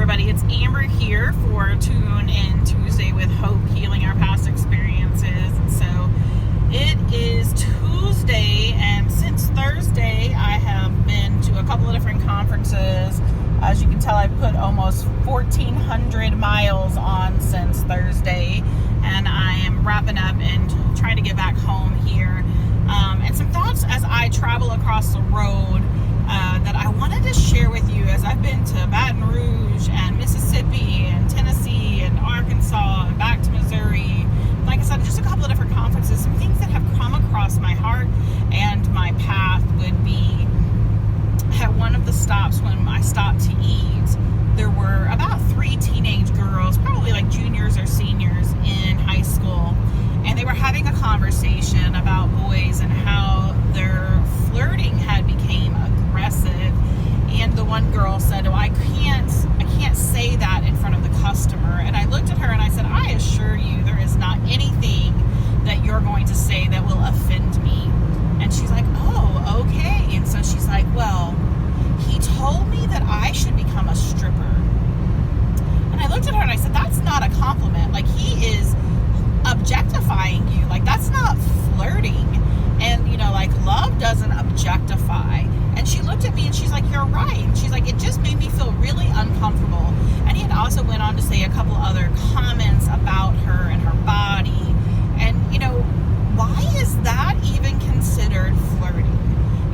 everybody, it's Amber here for Tune In Tuesday with Hope, Healing Our Past Experiences. And so it is Tuesday, and since Thursday I have been to a couple of different conferences. As you can tell, I've put almost 1,400 miles on since Thursday, and I am wrapping up and trying to get back home here. And some thoughts as I travel across the road that I wanted to share with you, as I've been to Baton Rouge and Mississippi and Tennessee and Arkansas and back to Missouri. Like I said, just a couple of different conferences, some things that have come across my heart and my path would be at one of the stops when I stopped to eat. There were about 3 teenage girls, probably like juniors or seniors in high school, and they were having a conversation about boys and how their flirting had became aggressive. And the one girl said, "Oh, I can't say that in front of the customer." And I looked at her and I said, "I assure you, there is not anything that you're going to say that will offend me." And she's like, "Oh, okay." And so she's like, "Well, he told me that I should become a stripper." And I looked at her and I said, "That's not a compliment. Like, he is objectifying you. Like, that's not flirting. And, you know, like, love doesn't objectify." And she looked at me and she's like, "You're right." And she's like, "It just made me feel really uncomfortable." And he had also went on to say a couple other comments about her and her body. And, you know, why is that even considered flirting?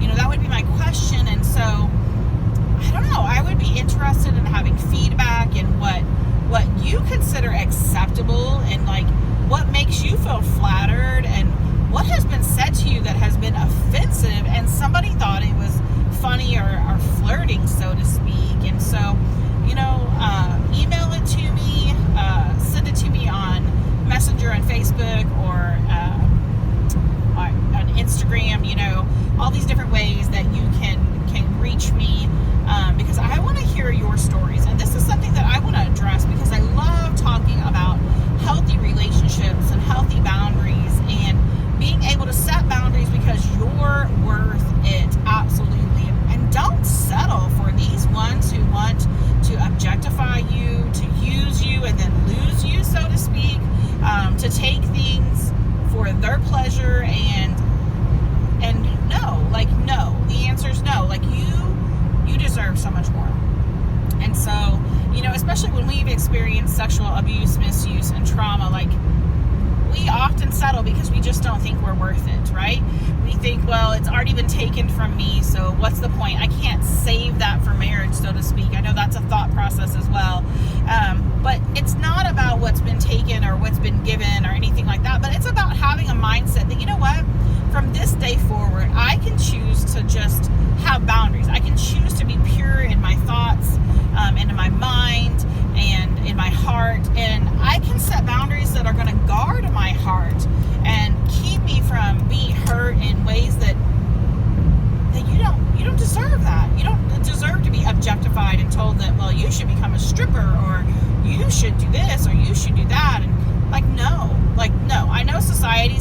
You know, that would be my question. And so, I don't know, I would be interested in having feedback and what you consider acceptable, and like what makes you feel flattered, and what has been said to you that has been offensive and somebody thought it was funny or flirting, so to speak. And so, you know, email it to me, send it to me on Messenger and Facebook, or on Instagram, you know, all these different ways that you can reach me, because I want to hear your stories. And this is something that I want to address because I love talking about healthy relationships and healthy boundaries and being able to set boundaries because you're worth it, absolutely. And don't settle for these ones who want to objectify you, to use you and then lose you, so to speak, to take things for their pleasure. And no, the answer is no. Like, you deserve so much more. And so, you know, especially when we've experienced sexual abuse, misuse, and trauma, like, we often settle because we just don't think we're worth it, right? We think, well, it's already been taken from me, so what's the point? I can't save that for marriage, so to speak. I know that's a thought process as well. But it's not about what's been taken or what's been given or anything like that, but it's about having a mindset that, you know what, from this day forward, I can choose to just have boundaries. I can choose to be pure in my thoughts, and in my mind, and in my heart, and I can set boundaries that are going to guard my heart and keep me from being hurt in ways that you don't deserve that. You don't deserve to be objectified and told that, well, you should become a stripper, or you should do this, or you should do that. And no. I know society